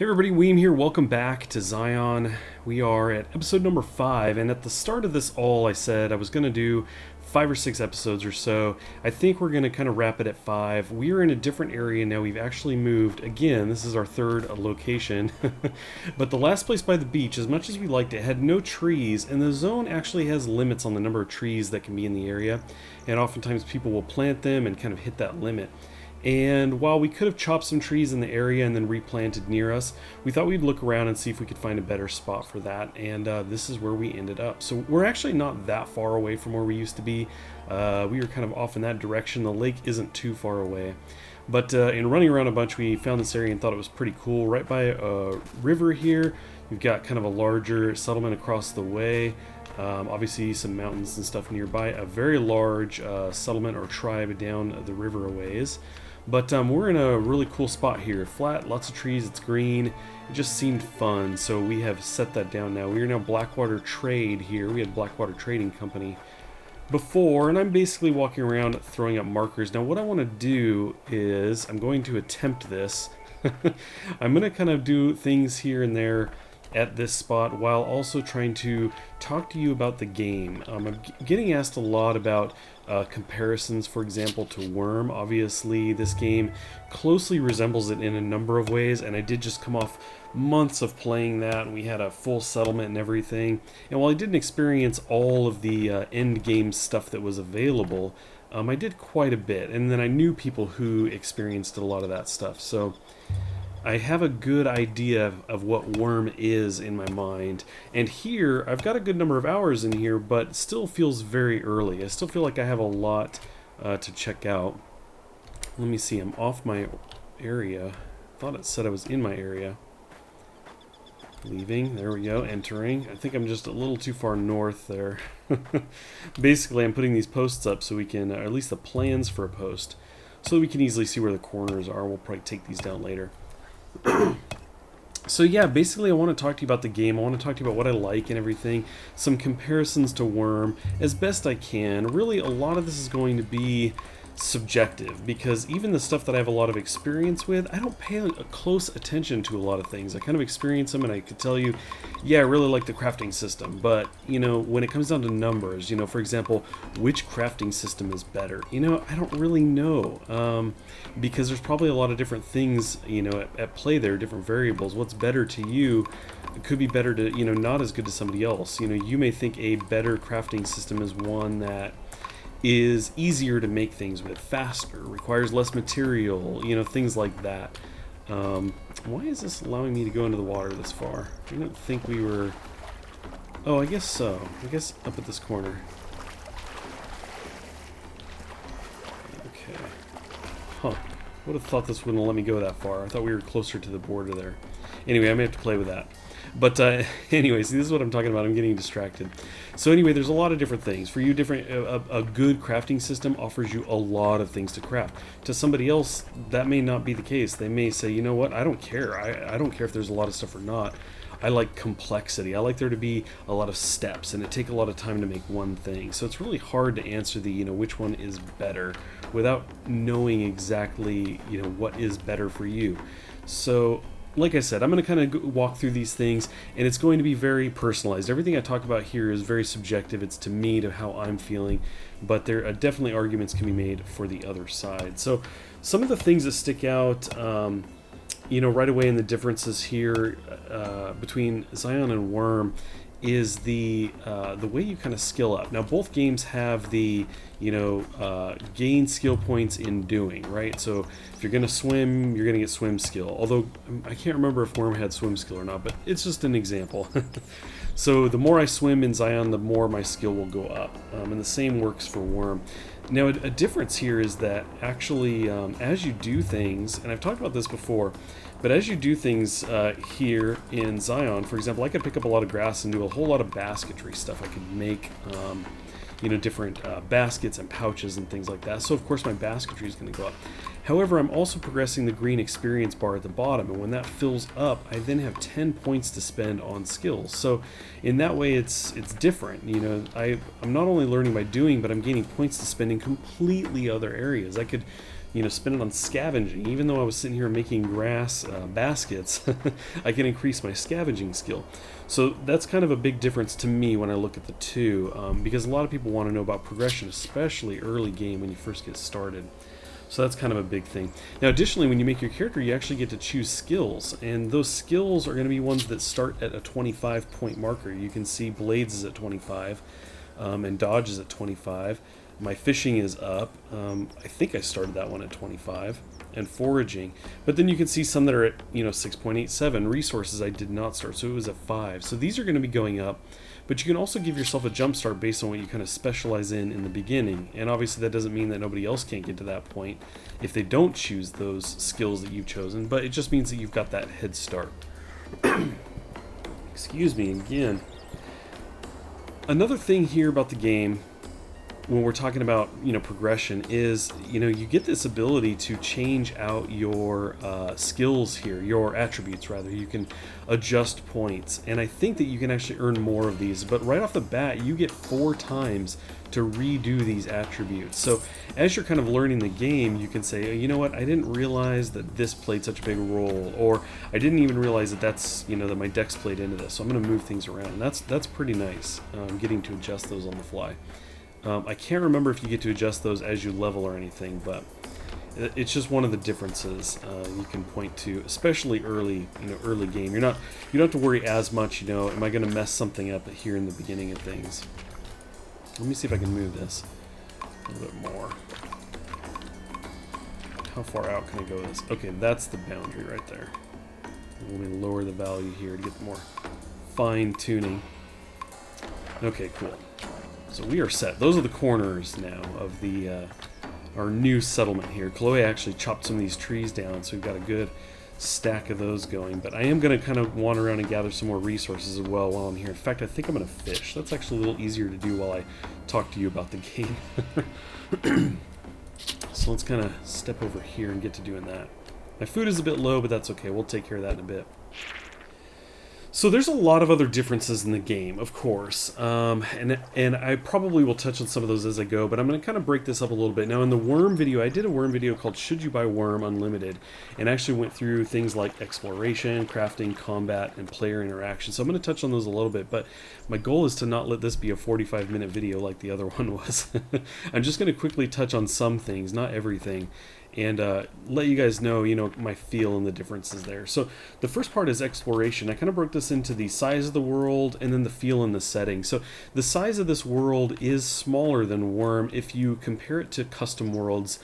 Hey everybody, Weem here. Welcome back to Xsyon. We are at episode number 5, and at the start of this I said I was going to do 5 or 6 episodes or so. I think we're going to kind of wrap it at 5. We are in a different area now. We've actually moved. Again, this is our third location. But the last place by the beach, as much as we liked it, had no trees, and the zone actually has limits on the number of trees that can be in the area, and oftentimes people will plant them and kind of hit that limit. And while we could have chopped some trees in the area and then replanted near us, we thought we'd look around and see if we could find a better spot for that, and this is where we ended up. So we're actually not that far away from where we used to be. We were kind of off in that direction. The lake isn't too far away. But in running around a bunch, we found this area and thought it was pretty cool. Right by a river here, we've got kind of a larger settlement across the way. Obviously some mountains and stuff nearby. A very large settlement or tribe down the river a ways. But we're in a really cool spot here. Flat, lots of trees, it's green. It just seemed fun, so we have set that down now. We are now Blackwater Trade here. We had Blackwater Trading Company before, and I'm basically walking around throwing up markers. Now what I want to do is, I'm going to attempt this. I'm going to kind of do things here and there at this spot while also trying to talk to you about the game. I'm getting asked a lot about comparisons, for example, to Wurm. Obviously, this game closely resembles it in a number of ways, and I did just come off months of playing that, and we had a full settlement and everything. And while I didn't experience all of the end game stuff that was available, I did quite a bit, and then I knew people who experienced a lot of that stuff. So I have a good idea of what Wurm is in my mind, and here I've got a good number of hours in here, but it still feels very early. I still feel like I have a lot to check out. Let me see, I'm off my area. I thought it said I was in my area. Leaving, there we go, entering. I think I'm just a little too far north there. Basically, I'm putting these posts up so we can, or at least the plans for a post, so that we can easily see where the corners are. We'll probably take these down later. So yeah, basically I want to talk to you about the game. I want to talk to you about what I like and everything. Some comparisons to Wurm as best I can. Really, a lot of this is going to be subjective, because even the stuff that I have a lot of experience with, I don't pay a close attention to a lot of things. I kind of experience them and I could tell you, yeah, I really like the crafting system, but you know, when it comes down to numbers, you know, for example, which crafting system is better, you know, I don't really know, because there's probably a lot of different things, you know, at play there, different variables. What's better to you could be better to, you know, not as good to somebody else. You know, you may think a better crafting system is one that is easier to make things with, faster, requires less material, you know, things like that. Why is this allowing me to go into the water this far? I didn't think we were... Oh, I guess so. I guess up at this corner. Okay. Huh. Would have thought this wouldn't let me go that far. I thought we were closer to the border there. Anyway, I may have to play with that. But anyways, this is what I'm talking about. I'm getting distracted. So anyway, there's a lot of different things. For you, a good crafting system offers you a lot of things to craft. To somebody else, that may not be the case. They may say, you know what, I don't care. I don't care if there's a lot of stuff or not. I like complexity. I like there to be a lot of steps, and it take a lot of time to make one thing. So it's really hard to answer the, you know, which one is better without knowing exactly, you know, what is better for you. So like I said, I'm going to kind of walk through these things, and it's going to be very personalized. Everything I talk about here is very subjective. It's to me, to how I'm feeling, but there are definitely arguments can be made for the other side. So some of the things that stick out, you know, right away in the differences here between Xsyon and Wurm is the way you kind of skill up. Now both games have the, you know, gain skill points in doing, right? So if you're going to swim, you're going to get swim skill. Although I can't remember if Wurm had swim skill or not, but it's just an example. So the more I swim in Xsyon, the more my skill will go up. And the same works for Wurm. Now a difference here is that actually as you do things, and I've talked about this before, but as you do things here in Xsyon, for example, I could pick up a lot of grass and do a whole lot of basketry stuff. I could make, you know, different baskets and pouches and things like that. So of course my basketry is going to go up. However, I'm also progressing the green experience bar at the bottom, and when that fills up, I then have 10 points to spend on skills. So in that way, it's different. You know, I'm not only learning by doing, but I'm gaining points to spend in completely other areas. I could spend it on scavenging. Even though I was sitting here making grass baskets, I can increase my scavenging skill. So that's kind of a big difference to me when I look at the two, because a lot of people want to know about progression, especially early game when you first get started. So that's kind of a big thing. Now, additionally, when you make your character, you actually get to choose skills, and those skills are going to be ones that start at a 25 point marker. You can see blades is at 25, and dodge is at 25. My fishing is up. I think I started that one at 25, and foraging. But then you can see some that are at 6.87. Resources I did not start, so it was at 5. So these are going to be going up. But you can also give yourself a jump start based on what you kind of specialize in the beginning. And obviously that doesn't mean that nobody else can't get to that point if they don't choose those skills that you've chosen, but it just means that you've got that head start. Excuse me again. Another thing here about the game, when we're talking about progression, is you get this ability to change out your skills here, your attributes rather. You can adjust points, and I think that you can actually earn more of these, but right off the bat you get 4 times to redo these attributes. So as you're kind of learning the game, you can say, you know what, I didn't realize that this played such a big role, or I didn't even realize that that's that my dex played into this, so I'm going to move things around. And that's pretty nice, getting to adjust those on the fly. I can't remember if you get to adjust those as you level or anything, but it's just one of the differences you can point to, especially early game. You don't have to worry as much. Am I going to mess something up here in the beginning of things? Let me see if I can move this a little bit more. How far out can I go with this? Okay, that's the boundary right there. Let me lower the value here to get more fine tuning. Okay, cool. So we are set. Those are the corners now of the our new settlement here. Chloe actually chopped some of these trees down, so we've got a good stack of those going. But I am going to kind of wander around and gather some more resources as well while I'm here. In fact, I think I'm going to fish. That's actually a little easier to do while I talk to you about the game. So let's kind of step over here and get to doing that. My food is a bit low, but that's okay. We'll take care of that in a bit. So there's a lot of other differences in the game, of course, and I probably will touch on some of those as I go, but I'm going to kind of break this up a little bit. Now, in the Wurm video, I did a Wurm video called Should You Buy Wurm Unlimited, and actually went through things like exploration, crafting, combat, and player interaction. So I'm going to touch on those a little bit, but my goal is to not let this be a 45-minute video like the other one was. I'm just going to quickly touch on some things, not everything, and let you guys know, my feel and the differences there. So the first part is exploration. I kind of broke this into the size of the world and then the feel and the setting. So the size of this world is smaller than Wurm if you compare it to custom worlds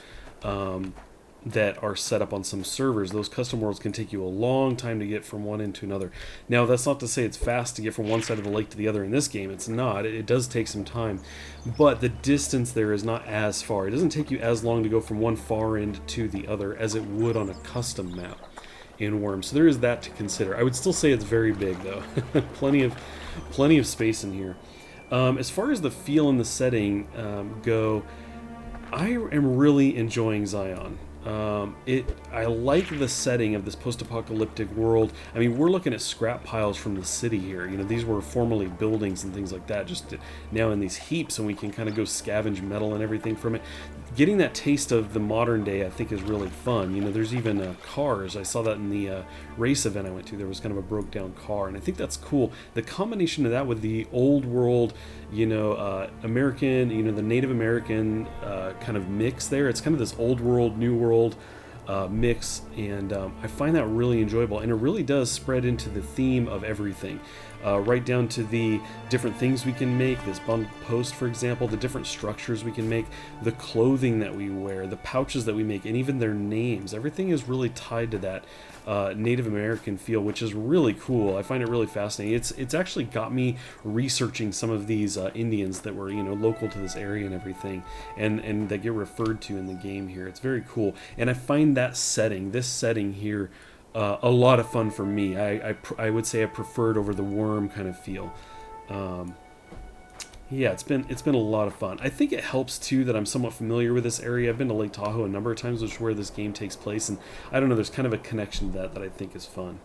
that are set up on some servers. Those custom worlds can take you a long time to get from one end to another. Now, that's not to say it's fast to get from one side of the lake to the other in this game. It's not. It does take some time, but the distance there is not as far. It doesn't take you as long to go from one far end to the other as it would on a custom map in Wurm. So there is that to consider. I would still say it's very big though. plenty of space in here. As far as the feel and the setting go, I am really enjoying Xsyon. I like the setting of this post-apocalyptic world. I mean, we're looking at scrap piles from the city here. These were formerly buildings and things like that, just now in these heaps, and we can kind of go scavenge metal and everything from it. Getting that taste of the modern day, I think, is really fun. There's even cars. I saw that in the race event I went to. There was kind of a broke-down car, and I think that's cool. The combination of that with the old world, American, the Native American kind of mix there. It's kind of this old world, new world mix, and I find that really enjoyable, and it really does spread into the theme of everything, right down to the different things we can make, this bundled post, for example, the different structures we can make, the clothing that we wear, the pouches that we make, and even their names. Everything is really tied to that Native American feel, which is really cool. I find it really fascinating. It's actually got me researching some of these Indians that were local to this area and everything, and that get referred to in the game here. It's very cool, and I find that this setting here, a lot of fun for me. I would say I prefer it over the Wurm kind of feel. Yeah, it's been a lot of fun. I think it helps too that I'm somewhat familiar with this area. I've been to Lake Tahoe a number of times, which is where this game takes place, and I don't know, there's kind of a connection to that I think is fun.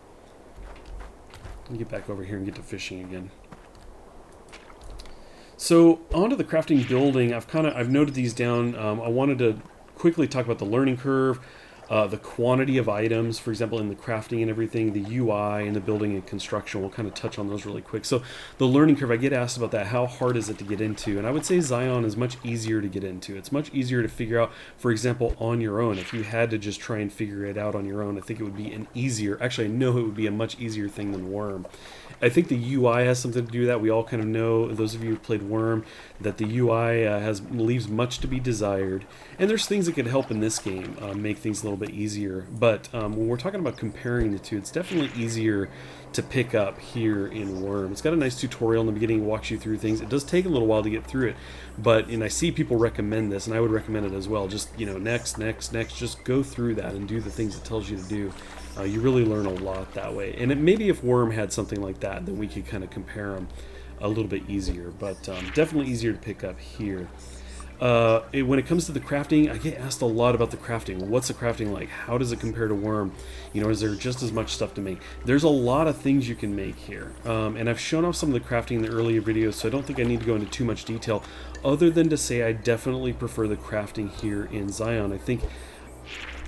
Let me get back over here and get to fishing again. So onto the crafting building. I've noted these down. I wanted to quickly talk about the learning curve, the quantity of items, for example, in the crafting and everything, the UI and the building and construction. We'll kind of touch on those really quick. So the learning curve, I get asked about that. How hard is it to get into? And I would say Xsyon is much easier to get into. It's much easier to figure out, for example, on your own. If you had to just try and figure it out on your own, I think it would be an easier, actually I know it would be a much easier thing than Wurm. I think the UI has something to do with that. We all kind of know, those of you who played Wurm, that the UI leaves much to be desired. And there's things that could help in this game make things a little bit easier. But when we're talking about comparing the two, it's definitely easier to pick up here in Wurm. It's got a nice tutorial in the beginning, walks you through things. It does take a little while to get through it, and I see people recommend this, and I would recommend it as well. Just, next, just go through that and do the things it tells you to do. You really learn a lot that way. And maybe if Wurm had something like that, then we could kind of compare them a little bit easier. But definitely easier to pick up here. When it comes to the crafting, I get asked a lot about the crafting. What's the crafting like? How does it compare to Wurm? Is there just as much stuff to make? There's a lot of things you can make here. And I've shown off some of the crafting in the earlier videos, so I don't think I need to go into too much detail, other than to say I definitely prefer the crafting here in Xsyon.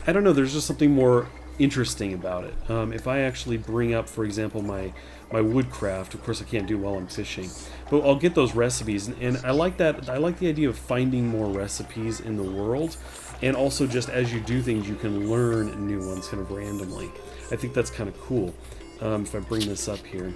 I don't know, there's just something more interesting about it. If I actually bring up, for example, my woodcraft, of course I can't do while I'm fishing, but I'll get those recipes, and I like that. I like the idea of finding more recipes in the world, and also just as you do things you can learn new ones kind of randomly. I think that's kind of cool. If I bring this up here,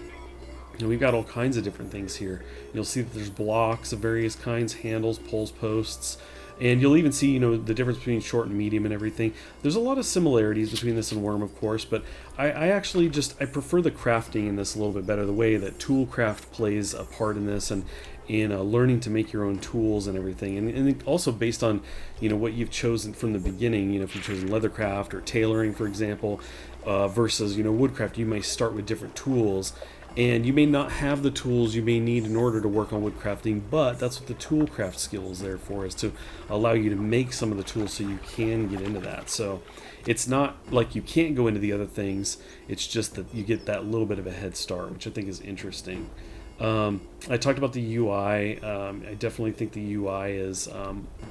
we've got all kinds of different things here. You'll see that there's blocks of various kinds, handles, poles, posts. And you'll even see, the difference between short and medium and everything. There's a lot of similarities between this and Wurm, of course, but I actually I prefer the crafting in this a little bit better, the way that toolcraft plays a part in this, and in learning to make your own tools and everything. And also based on, what you've chosen from the beginning, if you've chosen leathercraft or tailoring, for example, versus, woodcraft, you may start with different tools. And you may not have the tools you may need in order to work on woodcrafting, but that's what the toolcraft skill is there for, is to allow you to make some of the tools so you can get into that. So it's not like you can't go into the other things, it's just that you get that little bit of a head start, which I think is interesting. I talked about the UI. I definitely think the UI is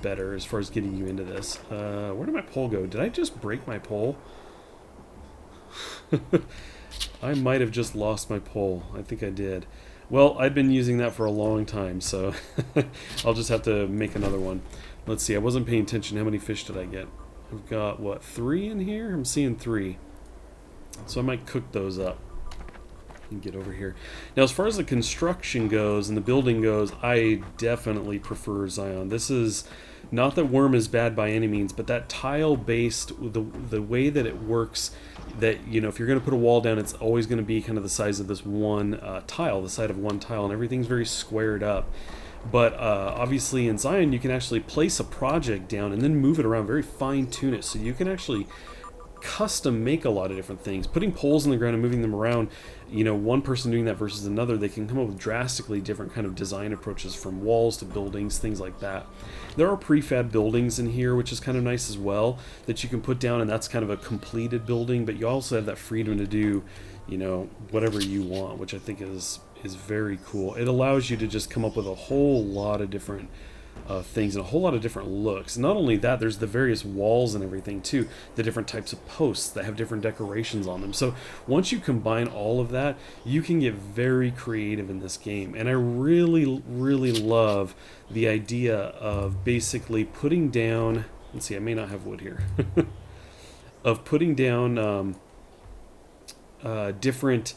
better as far as getting you into this. Where did my pole go? Did I just break my pole? I might have just lost my pole. I think I did. Well, I've been using that for a long time, so I'll just have to make another one. Let's see, I wasn't paying attention. How many fish did I get? I've got, what, 3 in here? I'm seeing 3. So I might cook those up and get over here. Now, as far as the construction goes and the building goes, I definitely prefer Xsyon. This is not that Wurm is bad by any means, but that tile-based, the way that it works, that, if you're going to put a wall down, it's always going to be kind of the size of this one tile, the side of one tile, and everything's very squared up. But obviously in Xsyon, you can actually place a project down and then move it around, very fine-tune it, so you can actually custom make a lot of different things. Putting poles in the ground and moving them around, one person doing that versus another, they can come up with drastically different kind of design approaches, from walls to buildings, things like that. There are prefab buildings in here, which is kind of nice as well, that you can put down, and that's kind of a completed building, but you also have that freedom to do, whatever you want, which I think is very cool. It allows you to just come up with a whole lot of different things and a whole lot of different looks. Not only that, there's the various walls and everything too, the different types of posts that have different decorations on them. So once you combine all of that, you can get very creative in this game. And I really, really love the idea of basically putting down, let's see, I may not have wood here, of putting down different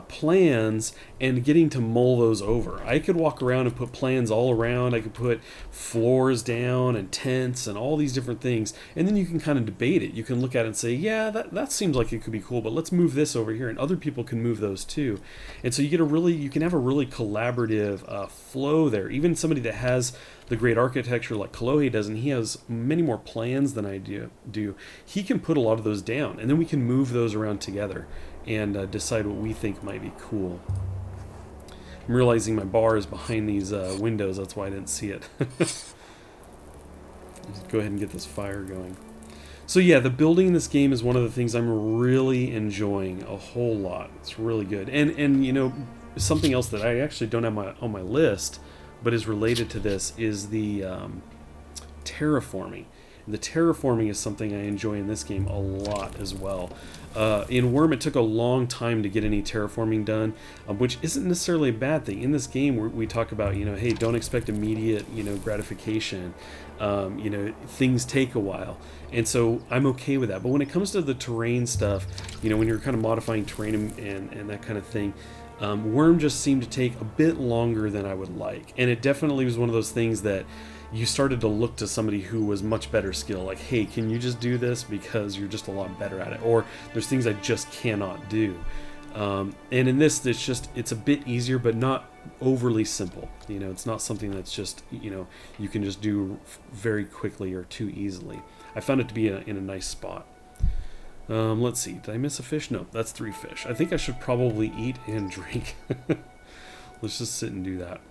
plans and getting to mull those over. I could walk around and put plans all around. I could put floors down and tents and all these different things, and then you can kind of debate it. You can look at it and say, yeah, that seems like it could be cool, but let's move this over here, and other people can move those too. And so you can have a really collaborative flow there. Even somebody that has the great architecture like Kalohe does, and he has many more plans than I do, he can put a lot of those down, and then we can move those around together and decide what we think might be cool. I'm realizing my bar is behind these windows, that's why I didn't see it. Just go ahead and get this fire going. So yeah, the building in this game is one of the things I'm really enjoying a whole lot. It's really good. And something else that I actually don't have on my list, but is related to this, is the terraforming. And the terraforming is something I enjoy in this game a lot as well. In Wurm, it took a long time to get any terraforming done, which isn't necessarily a bad thing. In this game, we talk about, hey, don't expect immediate, gratification. Things take a while. And so I'm okay with that. But when it comes to the terrain stuff, when you're kind of modifying terrain and that kind of thing, Wurm just seemed to take a bit longer than I would like. And it definitely was one of those things that you started to look to somebody who was much better skill, like, hey, can you just do this because you're just a lot better at it, or there's things I just cannot do. And in this, it's a bit easier, but not overly simple. It's not something that's just you can just do very quickly or too easily. I found it to be in a nice spot. Let's see, did I miss a fish? No, that's 3 fish. I think I should probably eat and drink. Let's just sit and do that.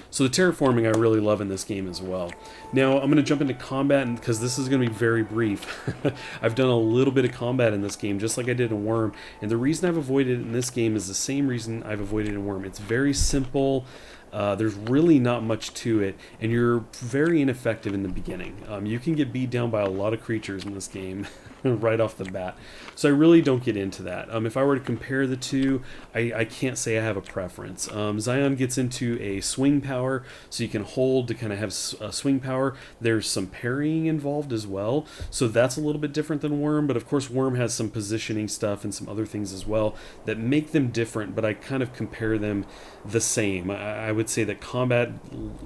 So the terraforming I really love in this game as well. Now I'm going to jump into combat because this is going to be very brief. I've done a little bit of combat in this game just like I did in Wurm, and the reason I've avoided it in this game is the same reason I've avoided it in Wurm. It's very simple. There's really not much to it, and you're very ineffective in the beginning. You can get beat down by a lot of creatures in this game right off the bat, so I really don't get into that. If I were to compare the two, I can't say I have a preference. Xsyon gets into a swing power, so you can hold to kind of have swing power. There's some parrying involved as well, so that's a little bit different than Wurm, but of course Wurm has some positioning stuff and some other things as well that make them different, but I kind of compare them the same. I would say that combat,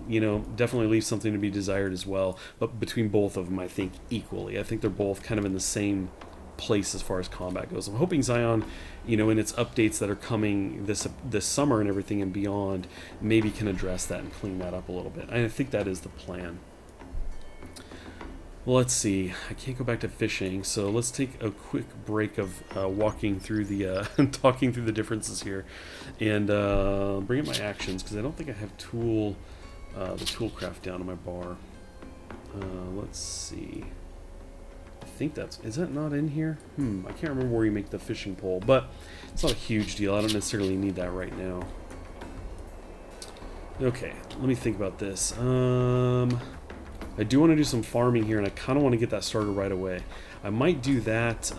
definitely leaves something to be desired as well, but between both of them, I think equally. I think they're both kind of in the same place as far as combat goes. I'm hoping Xsyon, in its updates that are coming this summer and everything and beyond, maybe can address that and clean that up a little bit. I think that is the plan. Well, let's see. I can't go back to fishing, so let's take a quick break of walking through the talking through the differences here, and bring up my actions because I don't think I have the tool craft down in my bar. Let's see. I think is that not in here? I can't remember where you make the fishing pole, but it's not a huge deal. I don't necessarily need that right now. Okay, let me think about this. I do want to do some farming here, and I kind of want to get that started right away. I might do that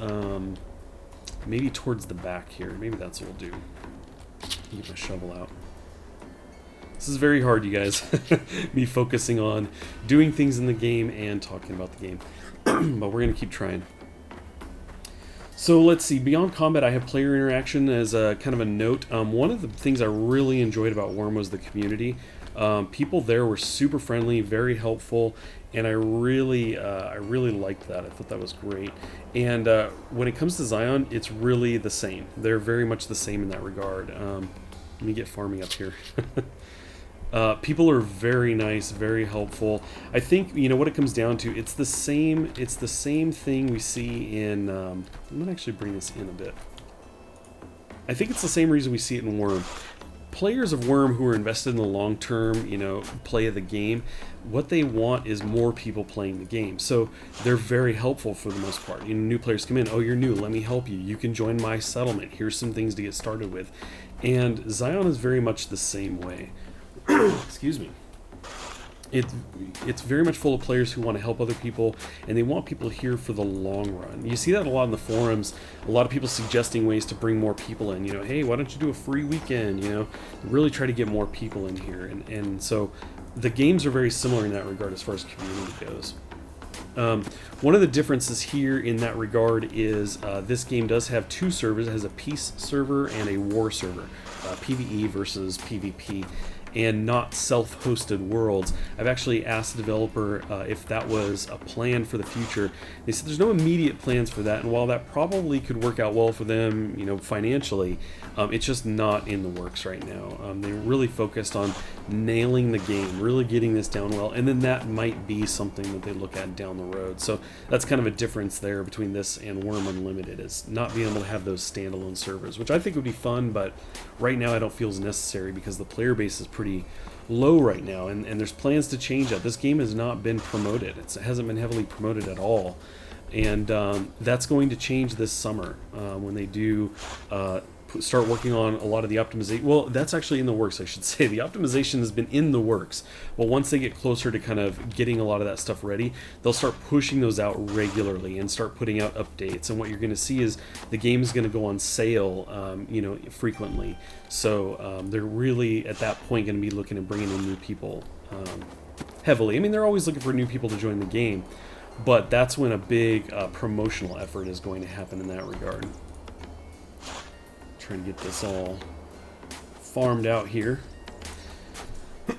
maybe towards the back here. Maybe that's what we'll do. Get my shovel out. This is very hard, you guys. Me focusing on doing things in the game and talking about the game. But we're going to keep trying. So let's see. Beyond combat, I have player interaction as a kind of a note. One of the things I really enjoyed about Wurm was the community. People there were super friendly, very helpful, and I really liked that. I thought that was great. And when it comes to Xsyon, it's really the same. They're very much the same in that regard. Let me get farming up here. People are very nice, very helpful. I think what it comes down to. It's the same thing we see in. I'm gonna actually bring this in a bit. I think it's the same reason we see it in Wurm. Players of Wurm who are invested in the long-term, play of the game, what they want is more people playing the game. So they're very helpful for the most part. New players come in, oh, you're new, let me help you. You can join my settlement. Here's some things to get started with. And Xsyon is very much the same way. Excuse me. It's very much full of players who want to help other people, and they want people here for the long run. You see that a lot in the forums, a lot of people suggesting ways to bring more people in. Hey, why don't you do a free weekend? Really try to get more people in here. And so the games are very similar in that regard as far as community goes. One of the differences here in that regard is this game does have 2 servers. It has a peace server and a war server, PvE versus PvP. And not self-hosted worlds. I've actually asked the developer if that was a plan for the future. They said there's no immediate plans for that, and while that probably could work out well for them, financially, it's just not in the works right now. They're really focused on nailing the game, really getting this down well, and then that might be something that they look at down the road. So that's kind of a difference there between this and Wurm Unlimited, is not being able to have those standalone servers, which I think would be fun, but right now I don't feel is necessary because the player base is pretty low right now, and there's plans to change that. This game has not been promoted. It hasn't been heavily promoted at all, and that's going to change this summer when they do start working on a lot of the optimization. Well, that's actually in the works, I should say. The optimization has been in the works. But once they get closer to kind of getting a lot of that stuff ready, they'll start pushing those out regularly and start putting out updates. And what you're going to see is the game is going to go on sale, frequently. So they're really at that point going to be looking at bringing in new people heavily. I mean, they're always looking for new people to join the game, but that's when a big promotional effort is going to happen in that regard. Trying to get this all farmed out here.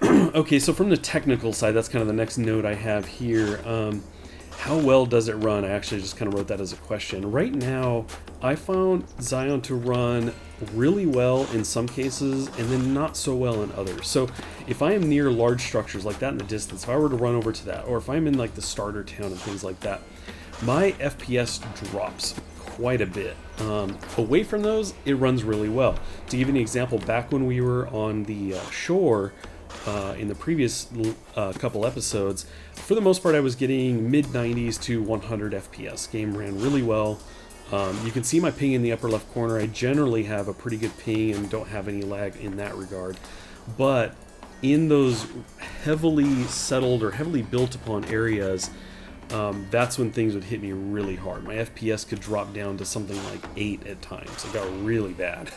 Okay, so from the technical side, that's kind of the next note I have here. How well does it run? I actually just kind of wrote that as a question. Right now, I found Xsyon to run really well in some cases and then not so well in others. So if I am near large structures like that in the distance, if I were to run over to that, or if I'm in like the starter town and things like that, my FPS drops quite a bit. Away from those, it runs really well. To give you an example, back when we were on the shore, in the previous couple episodes, for the most part I was getting mid-90s to 100 FPS. Game ran really well. You can see my ping in the upper left corner. I generally have a pretty good ping and don't have any lag in that regard. But in those heavily settled or heavily built upon areas, that's when things would hit me really hard. My FPS could drop down to something like 8 at times. It got really bad.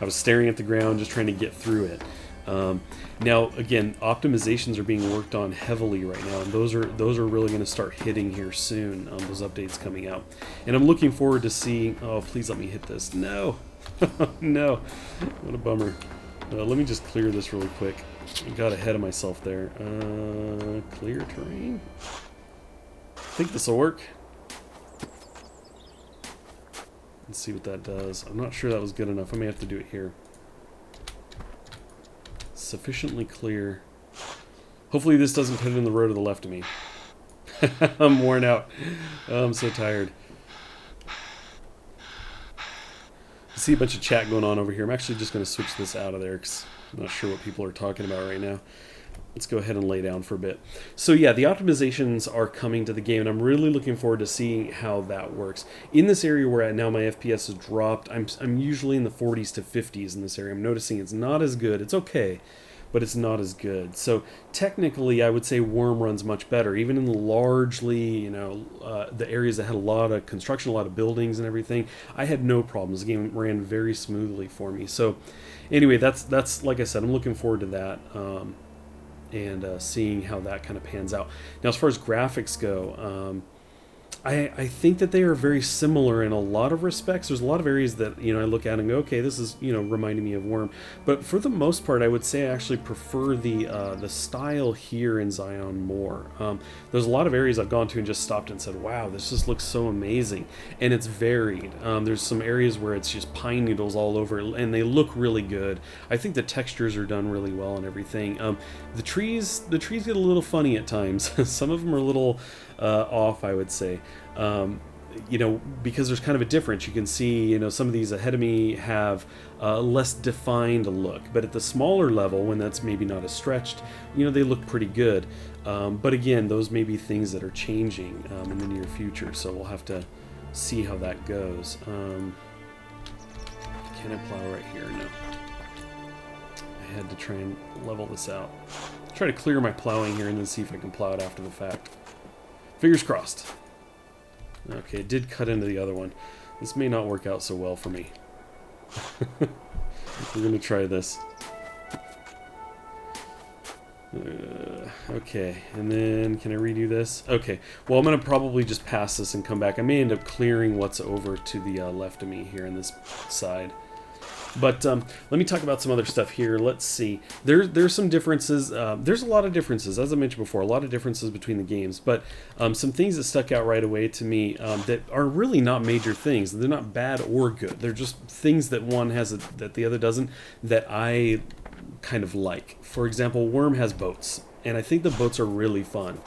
I was staring at the ground just trying to get through it. Now, again, optimizations are being worked on heavily right now, and those are really going to start hitting here soon. Those updates coming out, and I'm looking forward to seeing. Oh, please let me hit this. No, no, what a bummer. Let me just clear this really quick. I got ahead of myself there. Clear terrain. I think this will work. Let's see what that does. I'm not sure that was good enough. I may have to do it here. Sufficiently clear. Hopefully this doesn't put it in the road to the left of me. I'm worn out. Oh, I'm so tired. I see a bunch of chat going on over here. I'm actually just going to switch this out of there because I'm not sure what people are talking about right now. Let's go ahead and lay down for a bit. So yeah, the optimizations are coming to the game, and I'm really looking forward to seeing how that works. In this area we're at now, my FPS has dropped. I'm usually in the 40s to 50s in this area. I'm noticing it's not as good. It's okay, but it's not as good. So technically, I would say Wurm runs much better, even in the largely, the areas that had a lot of construction, a lot of buildings and everything. I had no problems. The game ran very smoothly for me. So anyway, that's like I said, I'm looking forward to that. And seeing how that kind of pans out. Now, as far as graphics go, I think that they are very similar in a lot of respects. There's a lot of areas that I look at and go, okay, this is reminding me of Wurm. But for the most part, I would say I actually prefer the style here in Xsyon more. There's a lot of areas I've gone to and just stopped and said, wow, this just looks so amazing, and it's varied. There's some areas where it's just pine needles all over, and they look really good. I think the textures are done really well and everything. The trees get a little funny at times. Some of them are a little off, I would say. Because there's kind of a difference. You can see, some of these ahead of me have a less defined look, but at the smaller level, when that's maybe not as stretched, they look pretty good. But again, those may be things that are changing in the near future, so we'll have to see how that goes. Can I plow right here? No. I had to try and level this out. Try to clear my plowing here and then see if I can plow it after the fact. Fingers crossed. Okay, it did cut into the other one. This may not work out so well for me. We're going to try this. Okay, and then can I redo this? Okay, well, I'm going to probably just pass this and come back. I may end up clearing what's over to the left of me here on this side. But let me talk about some other stuff here. Let's see. There's some differences. There's a lot of differences, as I mentioned before, a lot of differences between the games. But some things that stuck out right away to me that are really not major things. They're not bad or good. They're just things that one has that the other doesn't, that I kind of like. For example, Wurm has boats, and I think the boats are really fun.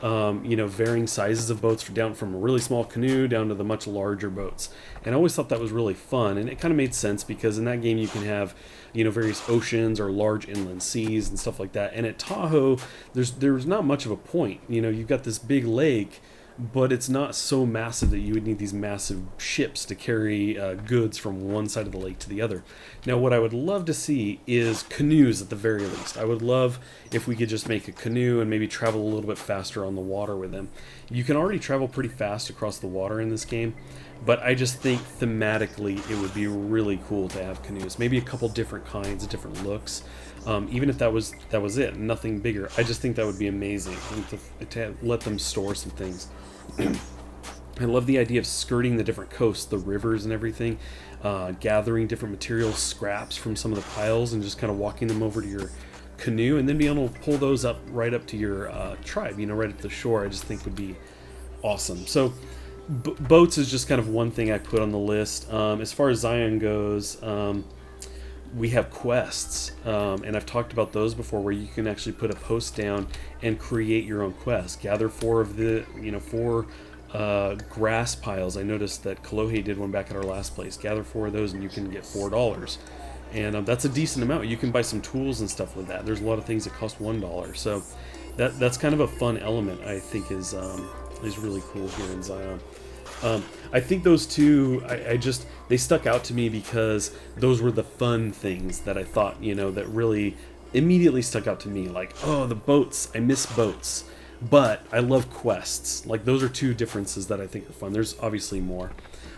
Varying sizes of boats down from a really small canoe down to the much larger boats. And I always thought that was really fun, and it kind of made sense because in that game you can have, various oceans or large inland seas and stuff like that. And at Tahoe, there's not much of a point. You've got this big lake, but it's not so massive that you would need these massive ships to carry goods from one side of the lake to the other. Now, what I would love to see is canoes at the very least. I would love if we could just make a canoe and maybe travel a little bit faster on the water with them. You can already travel pretty fast across the water in this game, but I just think thematically it would be really cool to have canoes. Maybe a couple different kinds, different looks. Even if that was it, nothing bigger. I just think that would be amazing to let them store some things. I love the idea of skirting the different coasts, the rivers and everything, gathering different materials, scraps from some of the piles, and just kind of walking them over to your canoe, and then being able to pull those up right up to your tribe, right at the shore. I just think would be awesome. So boats is just kind of one thing I put on the list. As far as Xsyon goes, we have quests, and I've talked about those before, where you can actually put a post down and create your own quest. Gather four grass piles. I noticed that Kalohe did one back at our last place. Gather 4 of those and you can get $4. And that's a decent amount. You can buy some tools and stuff with that. There's a lot of things that cost $1. So that's kind of a fun element, I think, is really cool here in Xsyon. I think those two, they stuck out to me because those were the fun things that I thought, that really immediately stuck out to me. Like, oh, the boats, I miss boats. But I love quests. Like, those are two differences that I think are fun. There's obviously more.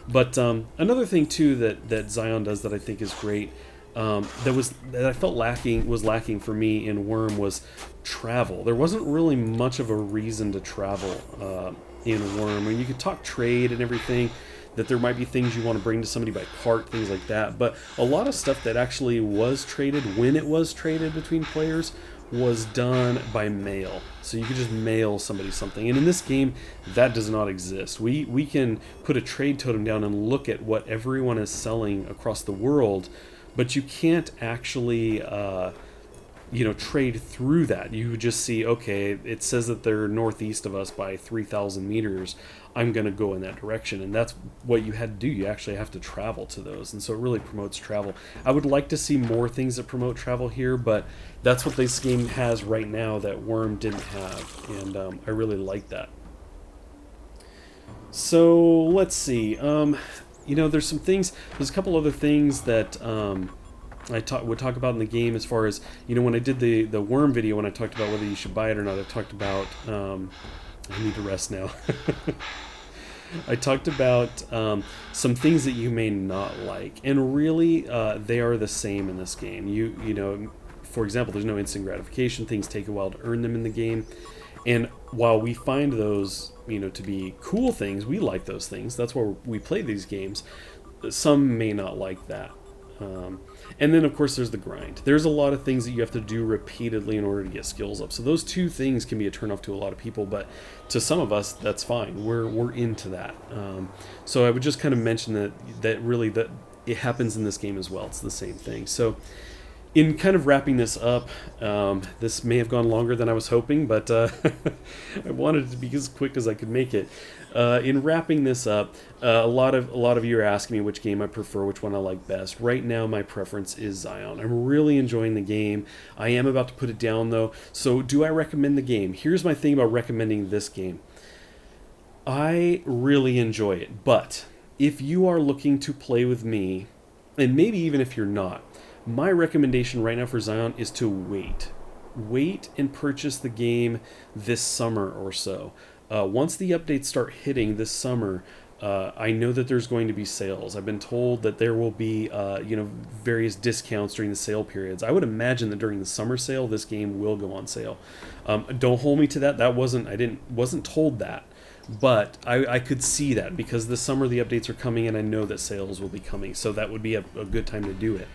But another thing, too, that Xsyon does that I think is great, that I felt was lacking for me in Wurm, was travel. There wasn't really much of a reason to travel in Wurm. I mean, you could talk trade and everything, that there might be things you want to bring to somebody by cart, things like that. But a lot of stuff that actually was traded, when it was traded between players, was done by mail. So you could just mail somebody something. And in this game, that does not exist. We can put a trade totem down and look at what everyone is selling across the world, but you can't actually trade through that. You just see, okay, it says that they're northeast of us by 3,000 meters. I'm going to go in that direction. And that's what you had to do. You actually have to travel to those. And so it really promotes travel. I would like to see more things that promote travel here, but that's what this game has right now that Wurm didn't have. And I really like that. So let's see. There's some things, there's a couple other things that I would talk about in the game, as far as, when I did the Wurm video, when I talked about whether you should buy it or not, I talked about, I need to rest now. I talked about some things that you may not like, and really they are the same in this game. For example, there's no instant gratification. Things take a while to earn them in the game, and while we find those to be cool things, we like those things. That's why we play these games. Some may not like that. And then, of course, there's the grind. There's a lot of things that you have to do repeatedly in order to get skills up. So those two things can be a turnoff to a lot of people, but to some of us, that's fine. We're into that. So I would just kind of mention that really that it happens in this game as well. It's the same thing. So in kind of wrapping this up, this may have gone longer than I was hoping, but I wanted it to be as quick as I could make it. In wrapping this up, a lot of you are asking me which game I prefer, which one I like best. Right now, my preference is Xsyon. I'm really enjoying the game. I am about to put it down, though. So do I recommend the game? Here's my thing about recommending this game. I really enjoy it, but if you are looking to play with me, and maybe even if you're not, my recommendation right now for Xsyon is to wait. Wait and purchase the game this summer or so. Once the updates start hitting this summer, I know that there's going to be sales. I've been told that there will be, various discounts during the sale periods. I would imagine that during the summer sale, this game will go on sale. Don't hold me to that. I wasn't told that, but I could see that, because this summer the updates are coming, and I know that sales will be coming. So that would be a good time to do it.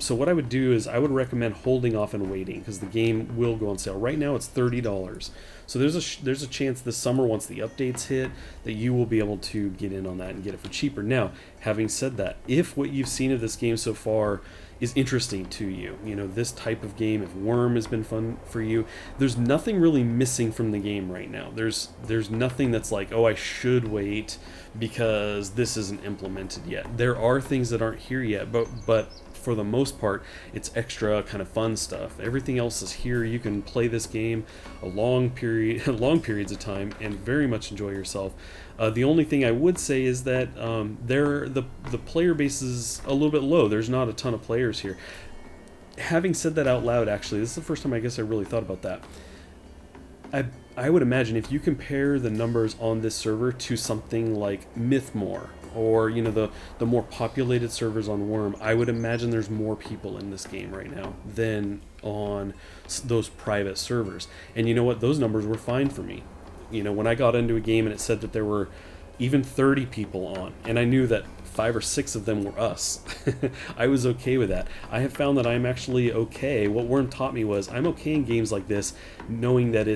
So what I would do is I would recommend holding off and waiting, because the game will go on sale. Right now it's $30. So there's a chance this summer, once the updates hit, that you will be able to get in on that and get it for cheaper. Now, having said that, if what you've seen of this game so far is interesting to you, this type of game, if Wurm has been fun for you, there's nothing really missing from the game right now. There's nothing that's like, oh, I should wait because this isn't implemented yet. There are things that aren't here yet, but for the most part, it's extra kind of fun stuff. Everything else is here. You can play this game a long period long periods of time and very much enjoy yourself. The only thing I would say is that the player base is a little bit low. There's not a ton of players here. Having said that out loud, actually, this is the first time I guess I really thought about that. I would imagine if you compare the numbers on this server to something like Mythmore, or the more populated servers on Wurm, I would imagine there's more people in this game right now than on those private servers. And you know what? Those numbers were fine for me. When I got into a game and it said that there were even 30 people on, and I knew that 5 or 6 of them were us, I was okay with that. I have found that I'm actually okay. What Wurm taught me was I'm okay in games like this, knowing that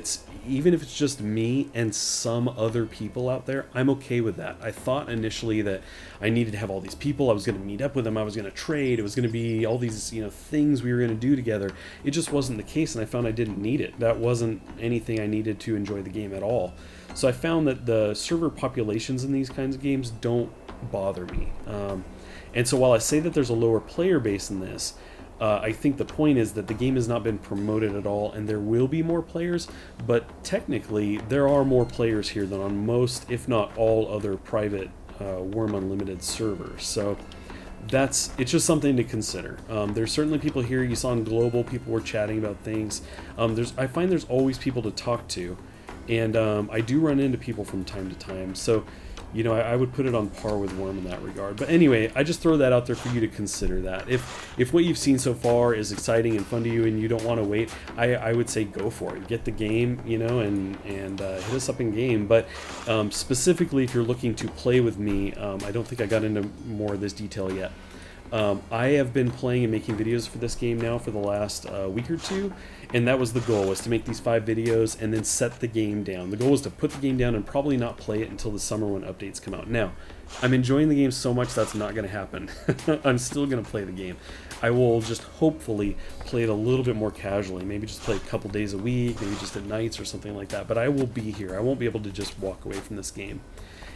even if it's just me and some other people out there, I'm okay with that. I thought initially that I needed to have all these people, I was going to meet up with them, I was going to trade, it was going to be all these things we were going to do together. It just wasn't the case, and I found I didn't need it. That wasn't anything I needed to enjoy the game at all. So I found that the server populations in these kinds of games don't bother me. And so while I say that there's a lower player base in this, I think the point is that the game has not been promoted at all, and there will be more players, but technically there are more players here than on most, if not all, other private Wurm Unlimited servers. So it's just something to consider. There's certainly people here. You saw in Global, people were chatting about things. I find there's always people to talk to, and I do run into people from time to time. So I would put it on par with Wurm in that regard. But anyway, I just throw that out there for you to consider that. If what you've seen so far is exciting and fun to you and you don't want to wait, I would say go for it. Get the game, and hit us up in game. But specifically, if you're looking to play with me, I don't think I got into more of this detail yet. I have been playing and making videos for this game now for the last week or two, and that was the goal, was to make these 5 videos and then set the game down. The goal was to put the game down and probably not play it until the summer when updates come out. Now, I'm enjoying the game so much that's not going to happen. I'm still going to play the game. I will just hopefully play it a little bit more casually, maybe just play a couple days a week, maybe just at nights or something like that, but I will be here. I won't be able to just walk away from this game.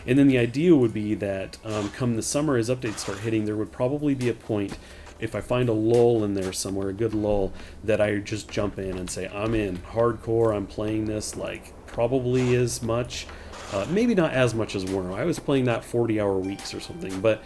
And then the idea would be that come the summer, as updates start hitting, there would probably be a point, if I find a lull in there somewhere, a good lull, that I just jump in and say, I'm in hardcore, I'm playing this like probably as much, maybe not as much as Wurm. I was playing that 40-hour weeks or something, but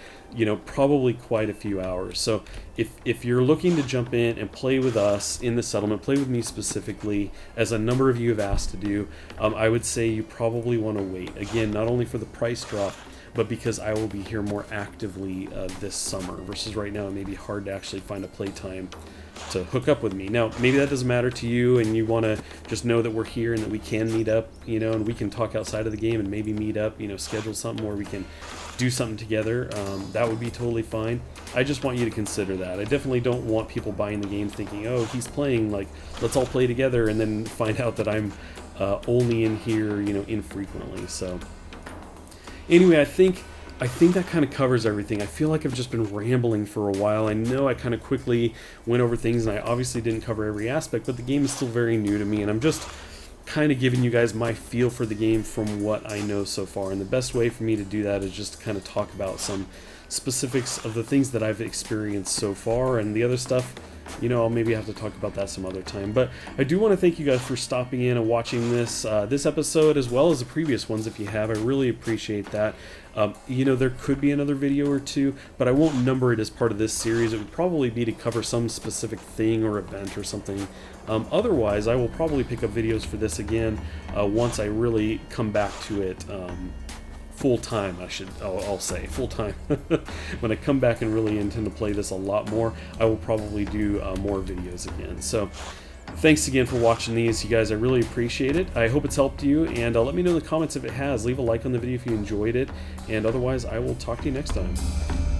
probably quite a few hours. So if you're looking to jump in and play with us in the settlement, play with me specifically, as a number of you have asked to do, I would say you probably want to wait. Again, not only for the price drop, but because I will be here more actively this summer, versus right now it may be hard to actually find a playtime to hook up with me. Now, maybe that doesn't matter to you, and you want to just know that we're here and that we can meet up, and we can talk outside of the game and maybe meet up, schedule something where we can do something together. That would be totally fine. I just want you to consider that. I definitely don't want people buying the game thinking, oh, he's playing, like, let's all play together, and then find out that I'm only in here, infrequently. So anyway, I think that kind of covers everything. I feel like I've just been rambling for a while. I know I kind of quickly went over things, and I obviously didn't cover every aspect, but the game is still very new to me, and I'm just kind of giving you guys my feel for the game from what I know so far. And the best way for me to do that is just to kind of talk about some specifics of the things that I've experienced so far, and the other stuff, I'll maybe have to talk about that some other time. But I do want to thank you guys for stopping in and watching this episode, as well as the previous ones if you have. I really appreciate that. There could be another video or two, but I won't number it as part of this series. It would probably be to cover some specific thing or event or something. Otherwise, I will probably pick up videos for this again once I really come back to it full-time. I'll say full-time. When I come back and really intend to play this a lot more, I will probably do more videos again. So thanks again for watching these, you guys. I really appreciate it. I hope it's helped you, and let me know in the comments if it has. Leave a like on the video if you enjoyed it, and otherwise I will talk to you next time.